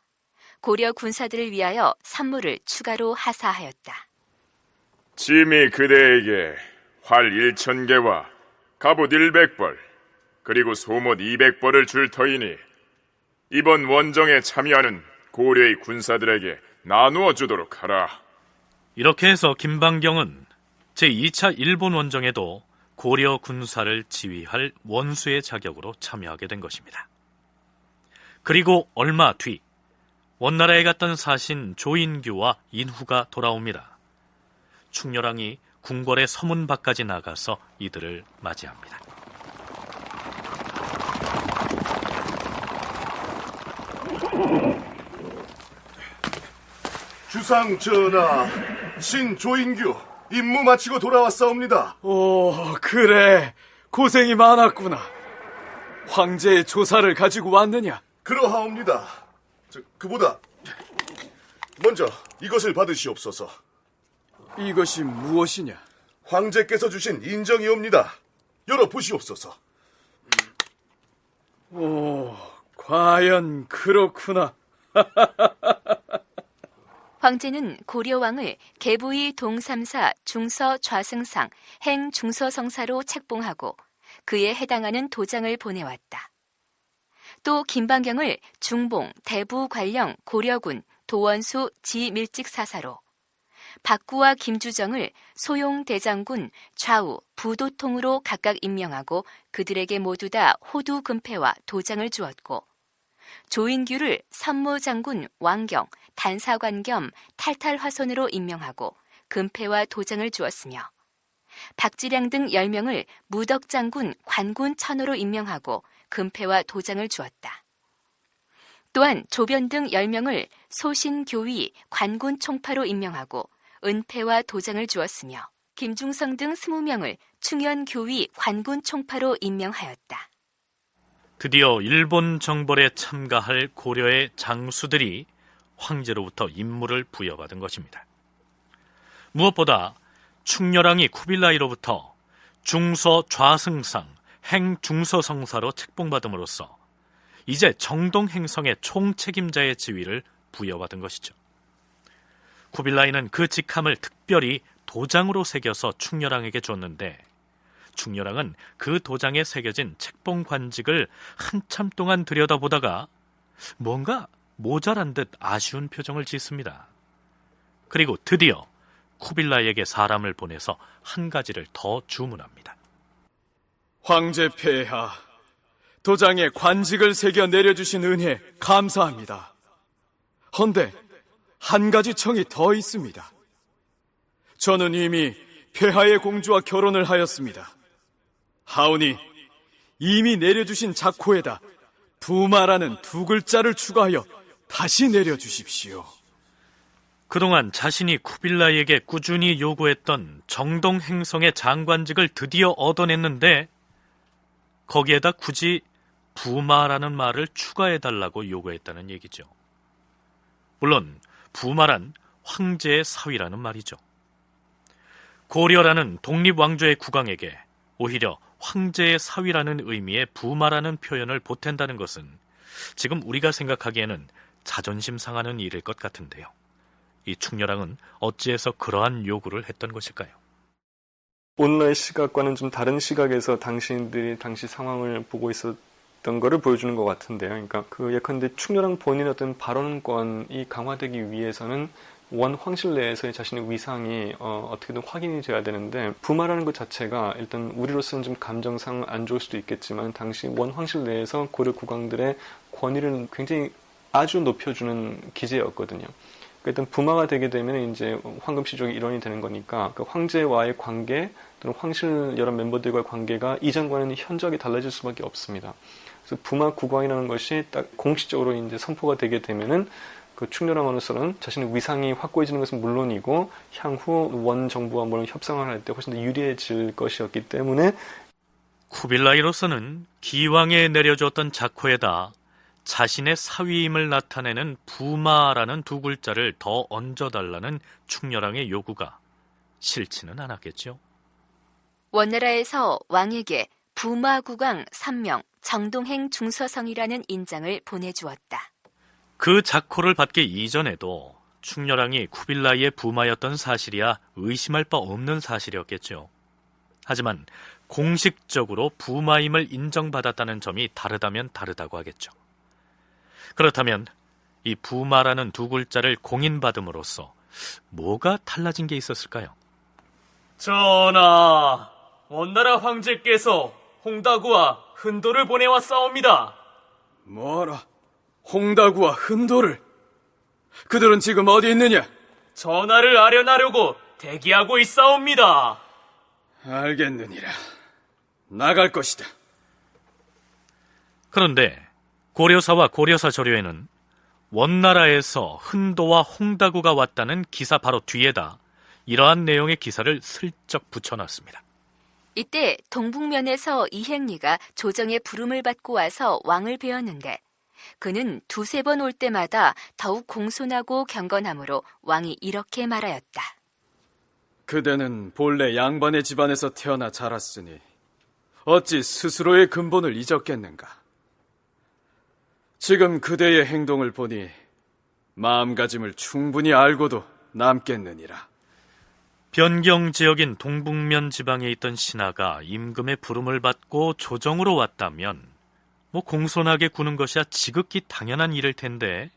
고려 군사들을 위하여 선물을 추가로 하사하였다. 짐이 그대에게 활 1000개와 갑옷 100벌 그리고 소못 200벌을 줄 터이니 이번 원정에 참여하는 고려의 군사들에게 나누어 주도록 하라. 이렇게 해서 김방경은 제2차 일본 원정에도 고려 군사를 지휘할 원수의 자격으로 참여하게 된 것입니다. 그리고 얼마 뒤 원나라에 갔던 사신 조인규와 인후가 돌아옵니다. 충렬왕이 궁궐의 서문 밖까지 나가서 이들을 맞이합니다. 주상 전하, 신조인규 임무 마치고 돌아왔사옵니다. 오, 그래. 고생이 많았구나. 황제의 조사를 가지고 왔느냐? 그러하옵니다. 그보다 먼저 이것을 받으시옵소서. 이것이 무엇이냐? 황제께서 주신 인정이옵니다. 열어보시옵소서. 오, 과연 그렇구나. 황제는 고려왕을 계부의 동삼사 중서 좌승상 행 중서성사로 책봉하고 그에 해당하는 도장을 보내왔다. 또 김방경을 중봉, 대부 관령 고려군 도원수 지밀직사사로, 박구와 김주정을 소용 대장군 좌우 부도통으로 각각 임명하고 그들에게 모두 다 호두 금패와 도장을 주었고, 조인규를 선무장군 왕경, 단사관 겸 탈탈화손으로 임명하고 금패와 도장을 주었으며, 박지량 등 10명을 무덕장군 관군 천호로 임명하고 금패와 도장을 주었다. 또한 조변 등 10명을 소신교위 관군 총파로 임명하고 은패와 도장을 주었으며, 김중성 등 20명을 충현교위 관군 총파로 임명하였다. 드디어 일본 정벌에 참가할 고려의 장수들이 황제로부터 임무를 부여받은 것입니다. 무엇보다 충렬왕이 쿠빌라이로부터 중서 좌승상, 행 중서성사로 책봉받음으로써 이제 정동 행성의 총책임자의 지위를 부여받은 것이죠. 쿠빌라이는 그 직함을 특별히 도장으로 새겨서 충렬왕에게 줬는데, 충렬왕은 그 도장에 새겨진 책봉 관직을 한참 동안 들여다보다가 뭔가 모자란 듯 아쉬운 표정을 짓습니다. 그리고 드디어 쿠빌라이에게 사람을 보내서 한 가지를 더 주문합니다. 황제 폐하, 도장에 관직을 새겨 내려주신 은혜 감사합니다. 헌데 한 가지 청이 더 있습니다. 저는 이미 폐하의 공주와 결혼을 하였습니다. 하오니 이미 내려주신 작호에다 부마라는 2글자를 추가하여 다시 내려주십시오. 그동안 자신이 쿠빌라이에게 꾸준히 요구했던 정동 행성의 장관직을 드디어 얻어냈는데 거기에다 굳이 부마라는 말을 추가해달라고 요구했다는 얘기죠. 물론 부마란 황제의 사위라는 말이죠. 고려라는 독립왕조의 국왕에게 오히려 황제의 사위라는 의미의 부마라는 표현을 보탠다는 것은 지금 우리가 생각하기에는 자존심 상하는 일일 것 같은데요. 이 충렬왕은 어찌해서 그러한 요구를 했던 것일까요? 오늘날의 시각과는 좀 다른 시각에서 당신들이 당시 상황을 보고 있었던 것을 보여주는 것 같은데요. 그러니까 예컨대 충렬왕 본인의 어떤 발언권이 강화되기 위해서는 원 황실 내에서의 자신의 위상이 어떻게든 확인이 돼야 되는데, 부마라는 것 자체가 일단 우리로서는 좀 감정상 안 좋을 수도 있겠지만 당시 원 황실 내에서 고려 국왕들의 권위를 굉장히 아주 높여주는 기제였거든요. 일단 부마가 되게 되면 이제 황금시족의 일원이 되는 거니까 그 황제와의 관계 또는 황실 여러 멤버들과의 관계가 이전과는 현저하게 달라질 수밖에 없습니다. 그래서 부마 국왕이라는 것이 딱 공식적으로 이제 선포가 되게 되면은 그 충렬왕으로서는 자신의 위상이 확고해지는 것은 물론이고 향후 원 정부와 물론 협상을 할 때 훨씬 더 유리해질 것이었기 때문에 쿠빌라이로서는 기왕에 내려주었던 작호에다 자신의 사위임을 나타내는 부마라는 두 글자를 더 얹어달라는 충렬왕의 요구가 싫지는 않았겠죠. 원나라에서 왕에게 부마국왕 3명 정동행 중서성이라는 인장을 보내주었다. 그 작호를 받기 이전에도 충렬왕이 쿠빌라이의 부마였던 사실이야 의심할 바 없는 사실이었겠죠. 하지만 공식적으로 부마임을 인정받았다는 점이 다르다면 다르다고 하겠죠. 그렇다면 이 부마라는 두 글자를 공인받음으로써 뭐가 달라진 게 있었을까요? 전하, 원나라 황제께서 홍다구와 흔도를 보내왔사옵니다. 뭐라? 홍다구와 흔도를? 그들은 지금 어디 있느냐? 전하를 아련하려고 대기하고 있사옵니다. 알겠느니라. 나갈 것이다. 그런데 고려사와 고려사 저료에는 원나라에서 흔도와 홍다구가 왔다는 기사 바로 뒤에다 이러한 내용의 기사를 슬쩍 붙여놨습니다. 이때 동북면에서 이행리가 조정의 부름을 받고 와서 왕을 배웠는데 그는 두세 번 올 때마다 더욱 공손하고 경건하므로 왕이 이렇게 말하였다. 그대는 본래 양반의 집안에서 태어나 자랐으니 어찌 스스로의 근본을 잊었겠는가? 지금 그대의 행동을 보니 마음가짐을 충분히 알고도 남겠느니라. 변경 지역인 동북면 지방에 있던 신하가 임금의 부름을 받고 조정으로 왔다면 공손하게 구는 것이야 지극히 당연한 일일 텐데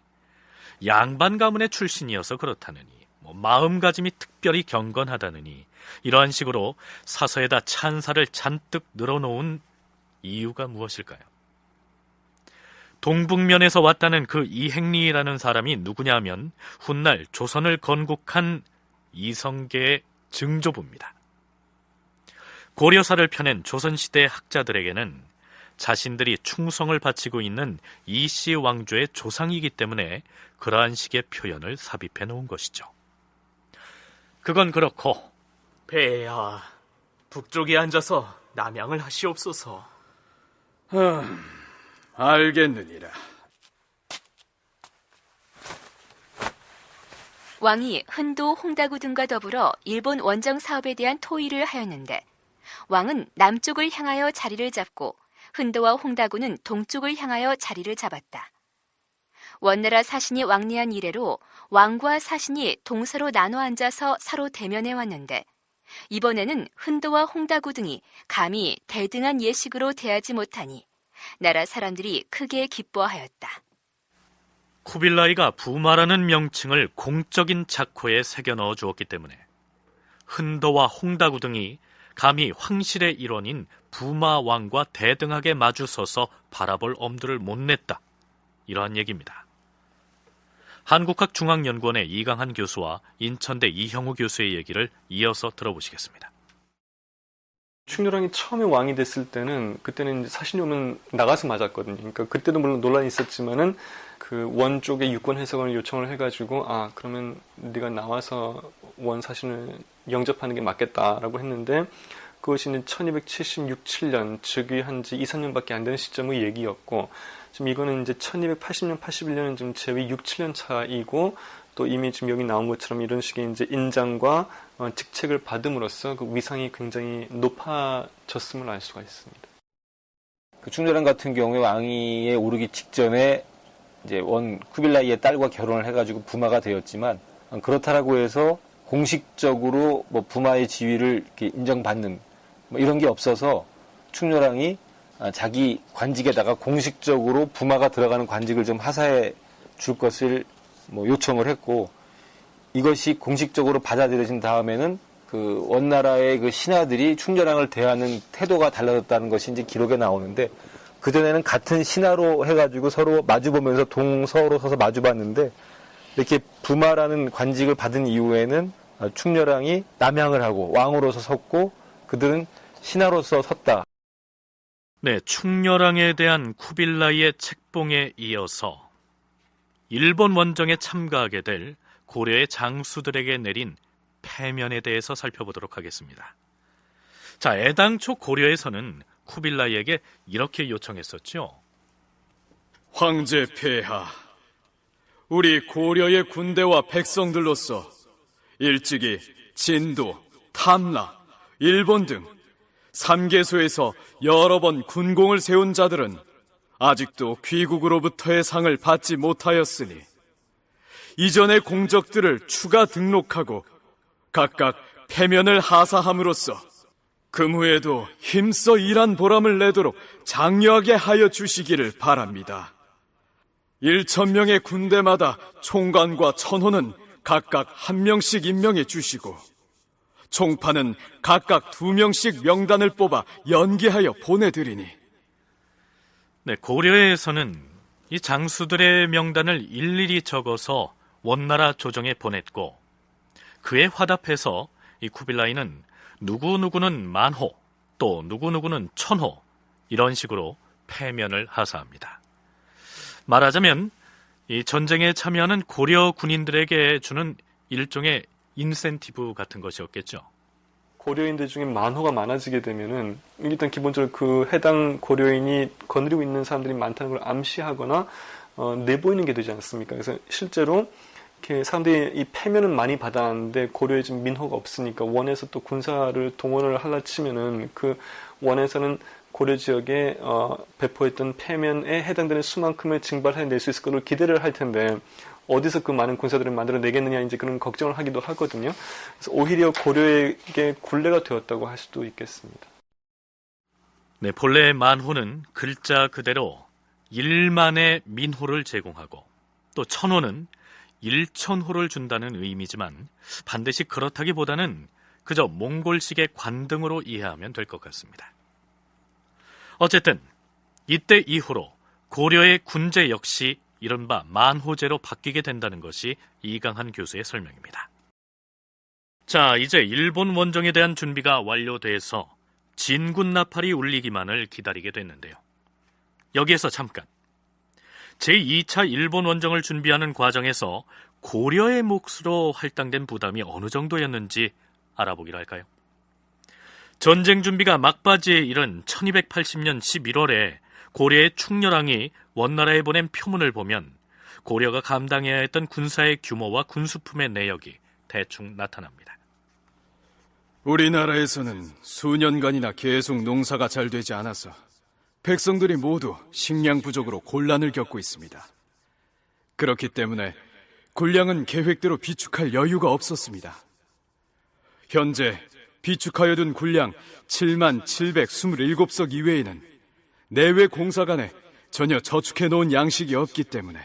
양반 가문의 출신이어서 그렇다느니 마음가짐이 특별히 경건하다느니 이러한 식으로 사서에다 찬사를 잔뜩 늘어놓은 이유가 무엇일까요? 동북면에서 왔다는 그 이행리라는 사람이 누구냐 하면 훗날 조선을 건국한 이성계의 증조부입니다. 고려사를 펴낸 조선시대 학자들에게는 자신들이 충성을 바치고 있는 이씨 왕조의 조상이기 때문에 그러한 식의 표현을 삽입해 놓은 것이죠. 그건 그렇고 폐하, 북쪽에 앉아서 남양을 하시옵소서. 알겠느니라. 왕이 흔도, 홍다구 등과 더불어 일본 원정 사업에 대한 토의를 하였는데 왕은 남쪽을 향하여 자리를 잡고 흔도와 홍다구는 동쪽을 향하여 자리를 잡았다. 원나라 사신이 왕래한 이래로 왕과 사신이 동서로 나눠 앉아서 서로 대면해 왔는데 이번에는 흔도와 홍다구 등이 감히 대등한 예식으로 대하지 못하니 나라 사람들이 크게 기뻐하였다. 쿠빌라이가 부마라는 명칭을 공적인 작호에 새겨 넣어 주었기 때문에 흔도와 홍다구 등이 감히 황실의 일원인 부마 왕과 대등하게 마주서서 바라볼 엄두를 못 냈다. 이러한 얘기입니다. 한국학중앙연구원의 이강한 교수와 인천대 이형우 교수의 얘기를 이어서 들어보시겠습니다. 충렬왕이 처음에 왕이 됐을 때는 그때는 이제 사신이 오면 나가서 맞았거든요. 그러니까 그때도 물론 논란이 있었지만은 그 원 쪽의 유권 해석을 요청을 해가지고 그러면 네가 나와서 원 사신을 영접하는 게 맞겠다라고 했는데 그것이 1276, 7년 즉위한 지 2, 3년밖에 안 되는 시점의 얘기였고 지금 이거는 이제 1280년, 81년은 좀 재위 6, 7년 차이고 또 이미 지금 여기 나온 것처럼 이런 식의 이제 인장과 직책을 받음으로써 그 위상이 굉장히 높아졌음을 알 수가 있습니다. 그 충렬왕 같은 경우에 왕위에 오르기 직전에 이제 원 쿠빌라이의 딸과 결혼을 해가지고 부마가 되었지만 그렇다라고 해서 공식적으로 뭐 부마의 지위를 이렇게 인정받는 뭐 이런 게 없어서 충렬왕이 자기 관직에다가 공식적으로 부마가 들어가는 관직을 좀 하사해 줄 것을 뭐 요청을 했고, 이것이 공식적으로 받아들여진 다음에는 그 원나라의 그 신하들이 충렬왕을 대하는 태도가 달라졌다는 것이 이제 기록에 나오는데, 그전에는 같은 신하로 해가지고 서로 마주보면서 동서로 서서 마주봤는데, 이렇게 부마라는 관직을 받은 이후에는 충렬왕이 남향을 하고 왕으로서 섰고 그들은 신하로서 섰다. 네, 충렬왕에 대한 쿠빌라이의 책봉에 이어서 일본 원정에 참가하게 될 고려의 장수들에게 내린 패면에 대해서 살펴보도록 하겠습니다. 자, 애당초 고려에서는 쿠빌라이에게 이렇게 요청했었죠. 황제 폐하, 우리 고려의 군대와 백성들로서 일찍이 진도, 탐라, 일본 등 3개소에서 여러 번 군공을 세운 자들은 아직도 귀국으로부터의 상을 받지 못하였으니 이전의 공적들을 추가 등록하고 각각 패면을 하사함으로써 금후에도 힘써 일한 보람을 내도록 장려하게 하여 주시기를 바랍니다. 1,000명의 군대마다 총관과 천호는 각각 1명씩 임명해 주시고 총파는 각각 2명씩 명단을 뽑아 연기하여 보내드리니. 네, 고려에서는 이 장수들의 명단을 일일이 적어서 원나라 조정에 보냈고, 그에 화답해서 이 쿠빌라이는 누구누구는 만호, 또 누구누구는 천호, 이런 식으로 패면을 하사합니다. 말하자면 이 전쟁에 참여하는 고려 군인들에게 주는 일종의 인센티브 같은 것이었겠죠. 고려인들 중에 만호가 많아지게 되면은 일단 기본적으로 그 해당 고려인이 거느리고 있는 사람들이 많다는 걸 암시하거나 내보이는 게 되지 않습니까? 그래서 실제로 이렇게 사람들이 이 패면은 많이 받았는데 고려에 지금 민호가 없으니까 원에서 또 군사를 동원을 하려 치면은 그 원에서는 고려 지역에 배포했던 패면에 해당되는 수만큼의 징발을 해낼 수 있을 것을 기대를 할 텐데 어디서 그 많은 군사들을 만들어내겠느냐 이제 그런 걱정을 하기도 하거든요. 그래서 오히려 고려에게 굴레가 되었다고 할 수도 있겠습니다. 네, 본래 만호는 글자 그대로 1만의 민호를 제공하고 또 천호는 1,000호를 준다는 의미지만 반드시 그렇다기보다는 그저 몽골식의 관등으로 이해하면 될 것 같습니다. 어쨌든 이때 이후로 고려의 군제 역시 이른바 만호제로 바뀌게 된다는 것이 이강한 교수의 설명입니다. 자, 이제 일본 원정에 대한 준비가 완료돼서 진군 나팔이 울리기만을 기다리게 됐는데요. 여기에서 잠깐 제2차 일본 원정을 준비하는 과정에서 고려의 몫으로 할당된 부담이 어느 정도였는지 알아보기로 할까요? 전쟁 준비가 막바지에 이른 1280년 11월에 고려의 충렬왕이 원나라에 보낸 표문을 보면 고려가 감당해야 했던 군사의 규모와 군수품의 내역이 대충 나타납니다. 우리나라에서는 수년간이나 계속 농사가 잘 되지 않아서 백성들이 모두 식량 부족으로 곤란을 겪고 있습니다. 그렇기 때문에 군량은 계획대로 비축할 여유가 없었습니다. 현재 비축하여 둔 군량 77,727석 이외에는 내외 공사 간에 전혀 저축해 놓은 양식이 없기 때문에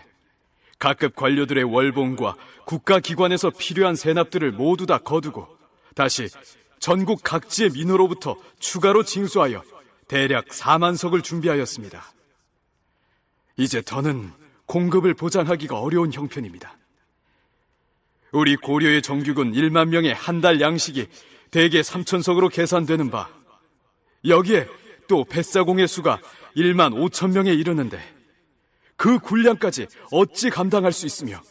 각급 관료들의 월봉과 국가기관에서 필요한 세납들을 모두 다 거두고 다시 전국 각지의 민호로부터 추가로 징수하여 대략 40,000석을 준비하였습니다. 이제 더는 공급을 보장하기가 어려운 형편입니다. 우리 고려의 정규군 1만 명의 한 달 양식이 대개 3,000석으로 계산되는 바, 여기에 또 뱃사공의 수가 1만 5천 명에 이르는데 그 군량까지 어찌 감당할 수 있으며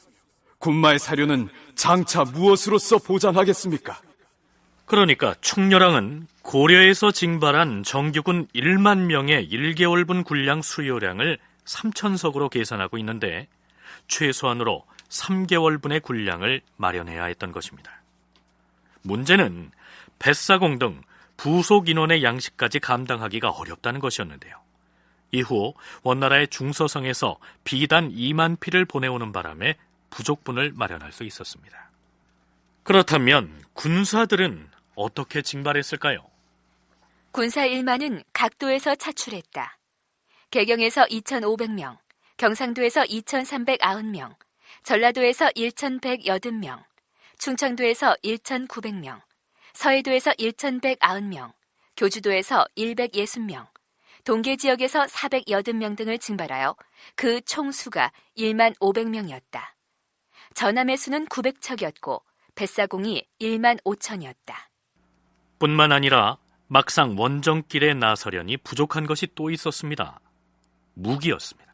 군마의 사료는 장차 무엇으로써 보장하겠습니까? 그러니까 충렬왕은 고려에서 징발한 정규군 1만 명의 1개월분 군량 수요량을 3,000석으로 계산하고 있는데 최소한으로 3개월분의 군량을 마련해야 했던 것입니다. 문제는 뱃사공 등 부속 인원의 양식까지 감당하기가 어렵다는 것이었는데요. 이후 원나라의 중서성에서 비단 2만 피를 보내오는 바람에 부족분을 마련할 수 있었습니다. 그렇다면 군사들은 어떻게 징발했을까요? 군사 1만은 각도에서 차출했다. 개경에서 2,500명, 경상도에서 2,390명, 전라도에서 1,180명, 충청도에서 1,900명, 서해도에서 1,190명, 교주도에서 160명, 동계 지역에서 480명 등을 징발하여 그 총수가 1만 500명이었다. 전함의 수는 900척이었고 뱃사공이 1만 5천이었다. 뿐만 아니라 막상 원정길에 나서려니 부족한 것이 또 있었습니다. 무기였습니다.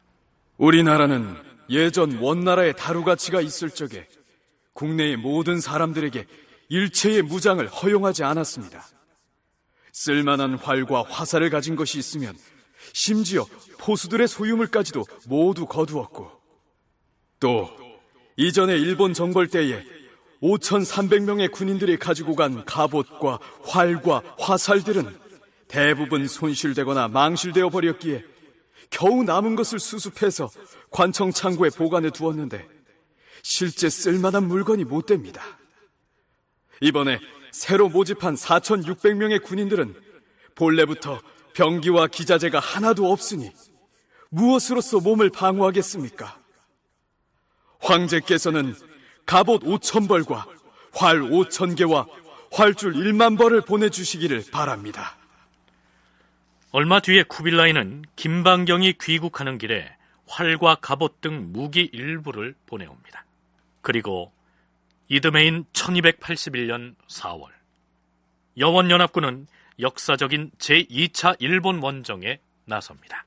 우리나라는 예전 원나라의 다루가치가 있을 적에 국내의 모든 사람들에게 일체의 무장을 허용하지 않았습니다. 쓸만한 활과 화살을 가진 것이 있으면 심지어 포수들의 소유물까지도 모두 거두었고, 또 이전에 일본 정벌 때에 5,300명의 군인들이 가지고 간 갑옷과 활과 화살들은 대부분 손실되거나 망실되어 버렸기에 겨우 남은 것을 수습해서 관청 창고에 보관해 두었는데 실제 쓸만한 물건이 못 됩니다. 이번에 새로 모집한 4,600명의 군인들은 본래부터 병기와 기자재가 하나도 없으니 무엇으로써 몸을 방어하겠습니까? 황제께서는 갑옷 5,000벌과 활 5,000개와 활줄 1만 벌을 보내주시기를 바랍니다. 얼마 뒤에 쿠빌라이는 김방경이 귀국하는 길에 활과 갑옷 등 무기 일부를 보내옵니다. 그리고 이듬해인 1281년 4월, 여원연합군은 역사적인 제2차 일본 원정에 나섭니다.